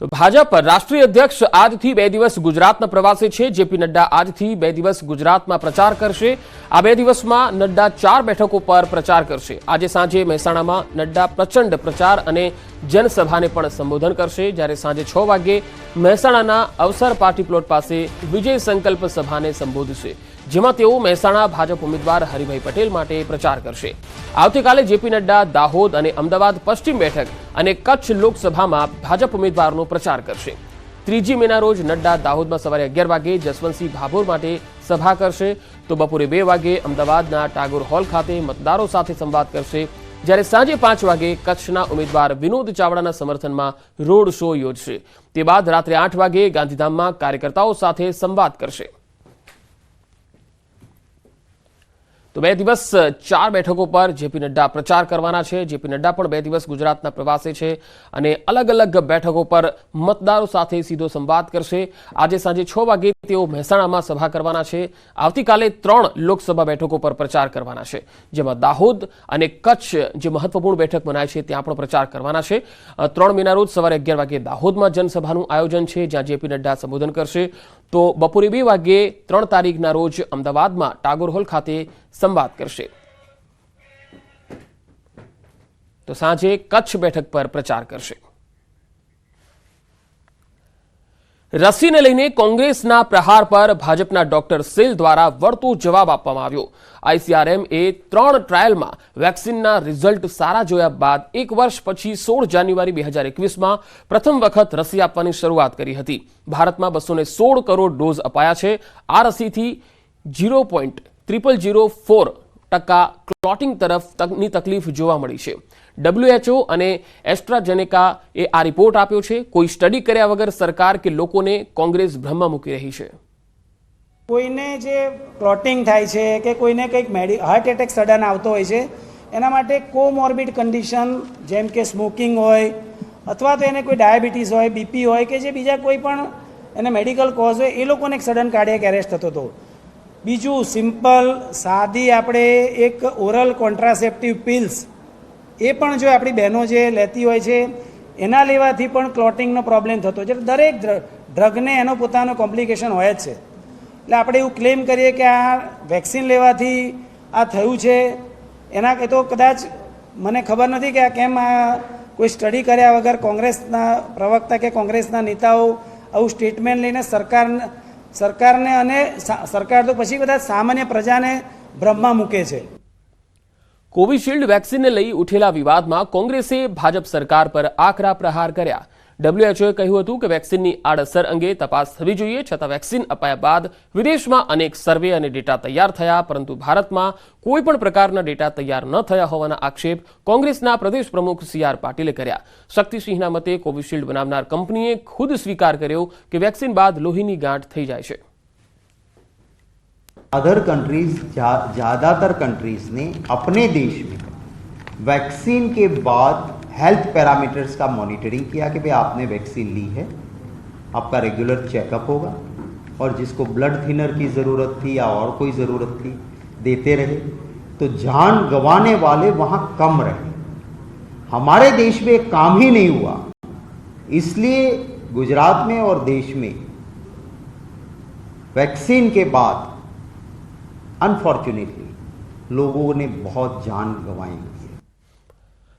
તો ભાજપ રાષ્ટ્રીય અધ્યક્ષ આજથી 2 દિવસ ગુજરાતના પ્રવાસે છે। જેપી નડ્ડા આજથી 2 દિવસ ગુજરાતમાં પ્રચાર કરશે। આ 2 દિવસમાં નડ્ડા 4 બેઠકો પર પ્રચાર કરશે। આજે સાંજે મહેસાણામાં નડ્ડા પ્રચંડ પ્રચાર અને જનસભાને પણ સંબોધન કરશે, જ્યારે સાંજે 6 વાગે મહેસાણાના અવસર પાર્ટી પ્લોટ પાસે વિજય સંકલ્પ સભાને સંબોધશે, જેમાં તેઓ મહેસાણા ભાજપ ઉમેદવાર હરિભાઈ પટેલ માટે પ્રચાર કરશે। આવતીકાલે જેપી નડ્ડા દાહોદ અને અમદાવાદ પશ્ચિમ બેઠક અને કચ્છ લોકસભામાં ભાજપ ઉમેદવારનો પ્રચાર કરશે। 3 મેના રોજ નડ્ડા દાહોદમાં સવારે 11 વાગે જસવંતસિંહ ભાભોર માટે સભા કરશે, તો બપોરે 2 વાગે અમદાવાદના ટાગોર હોલ ખાતે મતદારો સાથે સંવાદ કરશે, જ્યારે સાંજે 5 વાગે કચ્છના ઉમેદવાર વિનોદ ચાવડાના સમર્થનમાં રોડ શો યોજશે। તે બાદ રાત્રે 8 વાગે ગાંધીધામમાં કાર્યકર્તાઓ સાથે સંવાદ કરશે। તો 2 દિવસ 4 બેઠકો પર જેપી નડ્ડા પ્રચાર કરવાના છે। જેપી નડ્ડા પણ 2 દિવસ ગુજરાતના પ્રવાસે છે અને અલગ અલગ બેઠકો પર મતદારો સાથે સીધો સંવાદ કરશે। આજે સાંજે 6 વાગે તેઓ મહેસાણામાં સભા કરવાના છે। આવતીકાલે 3 લોકસભા બેઠકો પર પ્રચાર કરવાના છે, જેમાં દાહોદ અને કચ્છ જે મહત્વપૂર્ણ બેઠક મનાય છે ત્યાં પણ પ્રચાર કરવાના છે। 3 મેના રોજ સવારે 11 વાગે દાહોદમાં જનસભાનું આયોજન છે, જ્યાં જેપી નડ્ડા સંબોધન કરશે, તો બપોરે 2 વાગે 3 તારીખના રોજ અમદાવાદમાં ટાગોર હોલ ખાતે સંવાદ કરશે। તો સાંજે કચ્છ બેઠક પર પ્રચાર કરશે। રસીને લઈને કોંગ્રેસના પ્રહાર પર ભાજપના ડોક્ટર સેલ દ્વારા વળતો જવાબ આપવામાં આવ્યો। આઈસીઆરએમ એ 3 ટ્રાયલમાં વેક્સિનના રિઝલ્ટ સારા જોયા બાદ 1 વર્ષ પછી 16 જાન્યુઆરી 2021માં પ્રથમ વખત રસી આપવાની શરૂઆત કરી હતી। ભારતમાં 216 કરોડ ડોઝ અપાયા છે। આ રસીથી 0.0004% ક્લોટિંગ તરફની તકલીફ જોવા મળી છે। WHO અને એસ્ટ્રાઝેનેકાએ આ રિપોર્ટ આપ્યો છે। કોઈ સ્ટડી કર્યા વગર સરકાર કે લોકોને કોંગ્રેસ ભ્રમમાં મૂકી રહી છે। કોઈને જે ક્લોટિંગ થાય છે કે કોઈને કંઈક હાર્ટ એટેક સડન આવતો હોય છે, એના માટે કોમોર્બિડ કન્ડિશન જેમ કે સ્મોકિંગ હોય અથવા તો એને કોઈ ડાયાબિટીસ હોય, બીપી હોય કે જે બીજા કોઈ પણ એને મેડિકલ કોઝ હોય, એ લોકોને એક સડન કાર્ડિયક એરેસ્ટ થતો હતો। બીજું સિમ્પલ સાદી આપણે એક ઓરલ કોન્ટ્રાસેપ્ટિવ પિલ્સ એ પણ જો આપણી બહેનો જે લેતી હોય છે એના લેવાથી પણ ક્લોટિંગનો પ્રોબ્લેમ થતો છે। દરેક ડ્રગને એનો પોતાનો કોમ્પ્લિકેશન હોય જ છે। એટલે આપણે એવું ક્લેમ કરીએ કે આ વેક્સિન લેવાથી આ થયું છે, એના એ તો કદાચ મને ખબર નથી કે આ કેમ આ કોઈ સ્ટડી કર્યા વગર કોંગ્રેસના પ્રવક્તા કે કોંગ્રેસના નેતાઓ આવું સ્ટેટમેન્ટ લઈને સરકારને અને સરકાર તો પછી બધા સામાન્ય પ્રજાને ભ્રમમાં મૂકે છે। કોવિશિલ્ડ વેક્સિનને લઈ ઉઠેલા વિવાદમાં કોંગ્રેસે ભાજપ સરકાર પર આકરા પ્રહાર કર્યા। WHOએ કહ્યું હતું કે વેક્સિનની આડઅસર અંગે તપાસ થવી જોઈએ, છતાં વેક્સિન અપાયા બાદ વિદેશમાં અનેક સર્વે અને ડેટા તૈયાર થયા, પરંતુ ભારતમાં કોઈ પણ પ્રકારના ડેટા તૈયાર ન થયા હોવાના આક્ષેપ કોંગ્રેસના પ્રદેશ પ્રમુખ CR પાટીલે કર્યા। શક્તિસિંહના મતે કોવિશિલ્ડ બનાવનાર કંપનીએ ખુદ સ્વીકાર કર્યો કે વેક્સિન બાદ લોહીની ગાંઠ થઈ જાય છે। अदर कंट्रीज ज़्यादातर कंट्रीज ने अपने देश में वैक्सीन के बाद हेल्थ पैरामीटर्स का मॉनिटरिंग किया कि भाई आपने वैक्सीन ली है, आपका रेगुलर चेकअप होगा, और जिसको ब्लड थिनर की ज़रूरत थी या और कोई ज़रूरत थी देते रहे, तो जान गंवाने वाले वहाँ कम रहे। हमारे देश में काम ही नहीं हुआ, इसलिए गुजरात में और देश में वैक्सीन के बाद अनफॉर्चुनेटली लोगों ने बहुत जान गंवाई है।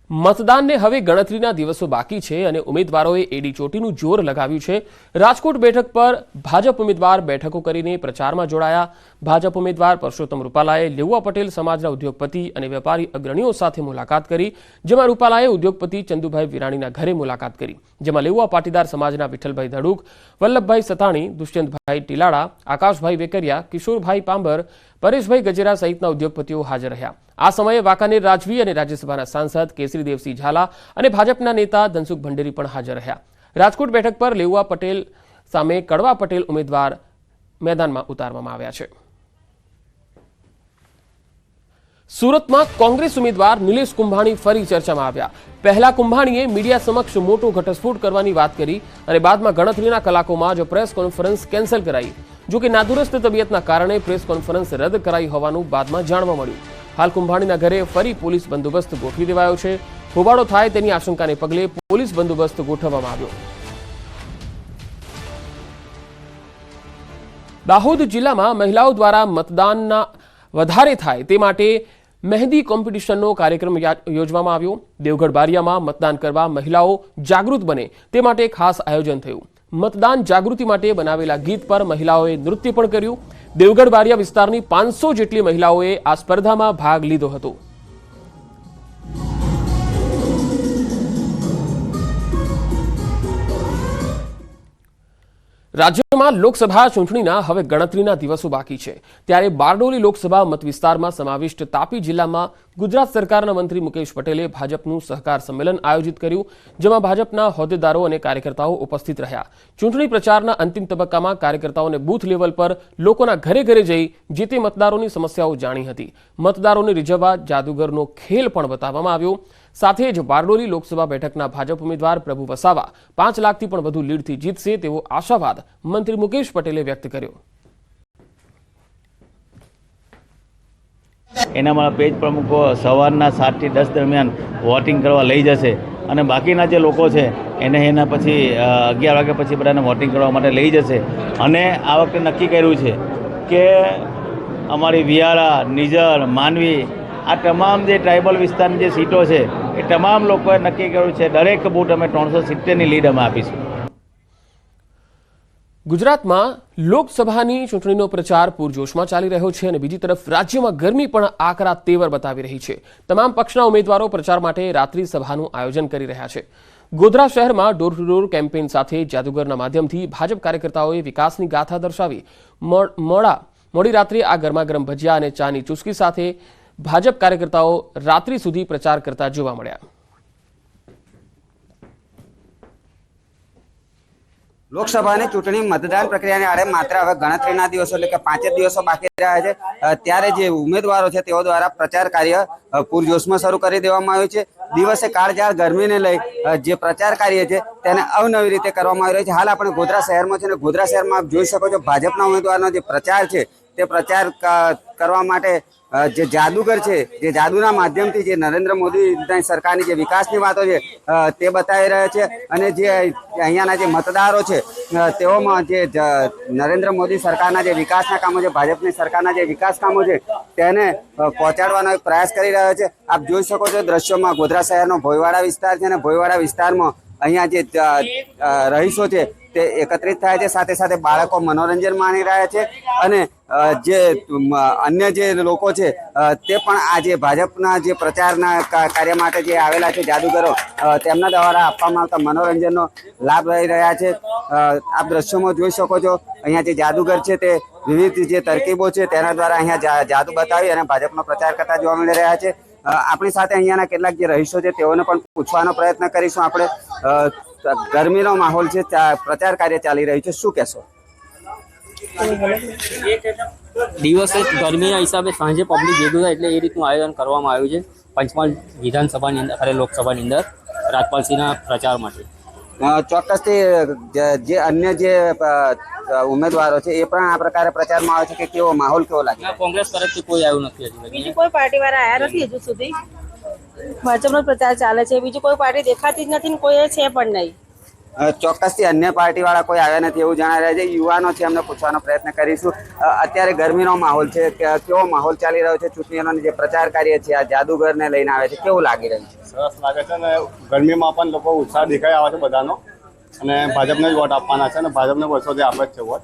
મતદાનને હવે ગણતરીના દિવસો બાકી છે અને ઉમેદવારોએ એડી ચોટીનું જોર લગાવ્યું છે। રાજકોટ બેઠક પર ભાજપ ઉમેદવાર બેઠકો કરીને પ્રચારમાં જોડાયા। ભાજપ ઉમેદવાર પરસોત્તમ રૂપાલાએ લેઉવા પટેલ સમાજના ઉદ્યોગપતિ અને વેપારી અગ્રણીઓ સાથે મુલાકાત કરી, જેમાં રૂપાલાએ ઉદ્યોગપતિ ચંદુભાઈ વિરાણીના ઘરે મુલાકાત કરી, જેમાં લેઉવા પાટીદાર સમાજના વિઠ્ઠલભાઈ ધડુક, વલ્લભભાઈ સતાણી, દુષ્યંતભાઈ ટીલાડા, આકાશભાઈ વેકરિયા, કિશોરભાઈ પાંબર, પરેશભાઈ ગજેરા સહિતના ઉદ્યોગપતિઓ હાજર રહ્યા। આ સમયે વાંકાનેર રાજવી અને રાજ્યસભાના સાંસદ કેસરીદેવસિંહ ઝાલા અને ભાજપના નેતા ધનસુખ ભંડેરી પણ હાજર રહ્યા। રાજકોટ બેઠક પર લેઉવા પટેલ સામે કડવા પટેલ ઉમેદવાર મેદાનમાં ઉતારવામાં આવ્યા છે। સુરતમાં કોંગ્રેસ ઉમેદવાર નિલેશ કુંભાણી ફરી ચર્ચામાં આવ્યા। પહેલા કુંભાણીએ મીડિયા સમક્ષ મોટો ઘટસ્ફોટ કરવાની વાત કરી અને બાદમાં ગણતરીના કલાકોમાં જ પ્રેસ કોન્ફરન્સ કેન્સલ કરાઈ। જો કે નાદુરસ્ત તબિયતના કારણે પ્રેસ કોન્ફરન્સ રદ કરાઈ હોવાનું બાદમાં જાણવા મળ્યું। હાલ કુંભાણીના ઘરે ફરી પોલીસ બંદોબસ્ત ગોઠવી દેવાયો છે। હોબાળો થાય તેની આશંકાને પગલે પોલીસ બંદોબસ્ત ગોઠવવામાં આવ્યો। દાહોદ જિલ્લામાં મહિલાઓ દ્વારા મતદાનના વધારે થાય તે માટે મહેંદી કોમ્પિટિશનનો કાર્યક્રમ યોજવામાં આવ્યો। દેવગઢ બારિયામાં મતદાન કરવા મહિલાઓ જાગૃત બને તે માટે ખાસ આયોજન થયું। મતદાન જાગૃતિ માટે બનાવેલા ગીત પર મહિલાઓએ નૃત્ય પણ કર્યું। દેવગઢ બારિયા વિસ્તારની 500 જેટલી મહિલાઓએ આ સ્પર્ધામાં ભાગ લીધો હતો। રાજ્યમાં લોકસભા ચૂંટણીના હવે ગણતરીના દિવસો બાકી છે, ત્યારે બારડોલી લોકસભા મત વિસ્તારમાં સમાવિષ્ટ તાપી જિલ્લામાં ગુજરાત સરકારના મંત્રી મુકેશ પટેલે ભાજપનું સહકાર સંમેલન આયોજિત કર્યું, જેમાં ભાજપના હોદ્દેદારો અને કાર્યકર્તાઓ ઉપસ્થિત રહ્યા। ચૂંટણી પ્રચારના અંતિમ તબક્કામાં કાર્યકર્તાઓને બૂથ લેવલ પર લોકોના ઘરે ઘરે જઈ જે તે મતદારોની સમસ્યાઓ જાણી હતી। મતદારોને રીઝવવા જાદુગરનો ખેલ પણ બતાવવામાં આવ્યો। સાથે જ બારડોલી લોકસભા બેઠકના ભાજપ ઉમેદવાર પ્રભુ વસાવા 5 લાખથી પણ વધુ લીડથી જીતશે તેવો આશાવાદ મંત્રી મુકેશ પટેલે વ્યક્ત કર્યો। એના મારા પેજ પ્રમુખો સવારના 7 થી 10 દરમિયાન વોટિંગ કરવા લઈ જશે અને બાકીના જે લોકો છે એને એના પછી 11 વાગ્યા પછી બધાને વોટિંગ કરવા માટે લઈ જશે। અને આ વખતે નક્કી કર્યું છે કે અમારી વિયારા, નિઝર, માનવી આ તમામ જે ટ્રાઇબલ વિસ્તારની જે સીટો છે એ તમામ લોકોએ નક્કી કર્યું છે દરેક બૂથ અમે 370ની લીડ અમે આપીશું। ગુજરાતમાં લોકસભાની ચૂંટણીનો પ્રચાર પૂરજોશમાં ચાલી રહ્યો છે અને બીજી તરફ રાજ્યમાં ગરમી પણ આકરા તેવર બતાવી રહી છે। તમામ પક્ષના ઉમેદવારો પ્રચાર માટે રાત્રિ સભાનું આયોજન કરી રહ્યા છે। ગોધરા શહેરમાં ડોર ટુ ડોર કેમ્પેઇન સાથે જાદુગરના માધ્યમથી ભાજપ કાર્યકર્તાઓએ વિકાસની ગાથા દર્શાવી। મોડી રાત્રે આ ગરમાગરમ ભજીયા અને ચાની ચુસ્કી સાથે ભાજપ કાર્યકર્તાઓ રાત્રિ સુધી પ્રચાર કરતા જોવા મળ્યા। લોકસભાની ચૂંટણી મતદાન પ્રક્રિયાને આડે માત્ર હવે ગણતરીના દિવસો એટલે કે 5 જ દિવસો બાકી રહ્યા છે, ત્યારે જે ઉમેદવારો છે તેઓ દ્વારા પ્રચાર કાર્ય પૂરજોશમાં શરૂ કરી દેવામાં આવ્યું છે। દિવસે કાળઝાળ ગરમીને લઈ જે પ્રચાર કાર્ય છે તેને અવનવી રીતે કરવામાં આવી રહ્યું છે। હાલ આપણે ગોધરા શહેરમાં છે અને ગોધરા શહેરમાં આપ જોઈ શકો છો ભાજપના ઉમેદવારનો જે પ્રચાર છે તે પ્રચાર કરવા માટે જે જાદુગર છે જે જાદુના માધ્યમથી જે નરેન્દ્ર મોદી સરકારની જે વિકાસની વાતો છે તે બતાવી રહ્યા છે અને જે અહીંયાના જે મતદારો છે તેઓમાં જે નરેન્દ્ર મોદી સરકારના જે વિકાસના કામો છે, ભાજપની સરકારના જે વિકાસ કામો છે તેને પહોંચાડવાનો એક પ્રયાસ કરી રહ્યો છે। આપ જોઈ શકો છો દ્રશ્યોમાં ગોધરા શહેરનો ભોયવાડા વિસ્તાર છે અને ભોયવાડા વિસ્તારમાં અહીંયા જે રહીશો છે તે એકત્રિત થાય છે। સાથે સાથે બાળકો મનોરંજન માણી રહ્યા છે અને જે અન્ય જે લોકો છે તે પણ આ જે ભાજપના જે પ્રચારના કાર્ય માટે જે આવેલા છે જાદુગરો તેમના દ્વારા આપવામાં આવતા મનોરંજનનો લાભ લઈ રહ્યા છે। આપ દ્રશ્યોમાં જોઈ શકો છો અહીંયા જે જાદુગર છે તે વિવિધ જે તરકીબો છે તેના દ્વારા અહીંયા જાદુ બતાવી અને ભાજપનો પ્રચાર કરતા જોવા મળી રહ્યા છે। આપણી સાથે અહીંયાના કેટલાક જે રહીશો છે તેઓને પણ પૂછવાનો પ્રયત્ન કરીશું આપણે। ગરમીનો માહોલ છે, પ્રચાર કાર્ય ચાલી રહ્યું છે, શું કહેશો? દિવસે ગરમીના હિસાબે સાંજે પબ્લિક ભેગું થાય એટલે એ રીતનું આયોજન કરવામાં આવ્યું છે પંચમહાલ વિધાનસભાની અંદર અને લોકસભાની અંદર રાજપાલસિંહના પ્રચાર માટે। ચોક્કસથી જે અન્ય જે ઉમેદવારો છે એ પણ આ પ્રકારે પ્રચારમાં આવે છે કે કેવો માહોલ કેવો લાગે? કોંગ્રેસ તરફથી કોઈ આવ્યું નથી હજી, બીજી કોઈ પાર્ટી વાળા આવ્યા નથી હજુ સુધી। ભાજપનો પ્રચાર ચાલે છે, બીજી કોઈ પાર્ટી દેખાતી જ નથી ને કોઈ છે પણ નહીં। ચોક્કસથી અન્ય પાર્ટી વાળા કોઈ આવ્યા નથી એવું જણાઈ રહ્યા છે। યુવાનો છે એમને પૂછવાનો પ્રયત્ન કરીશું। અત્યારે ગરમીનો માહોલ છે, કેવો માહોલ ચાલી રહ્યો છે? ચૂંટણીઓનો જે પ્રચાર કાર્ય છે આ જાદુગરને લઈને આવે છે, કેવું લાગી રહ્યું છે? સરસ લાગે છે અને ગરમીમાં પણ લોકો ઉત્સાહ દેખાઈ આવે છે બધાનો અને ભાજપને જ વોટ આપવાના છે અને ભાજપને વર્ષોથી આપે જ છે વોટ।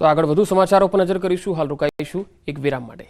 તો આગળ વધુ સમાચારો પર નજર કરીશું, હાલ રોકાઈશું એક વિરામ માટે।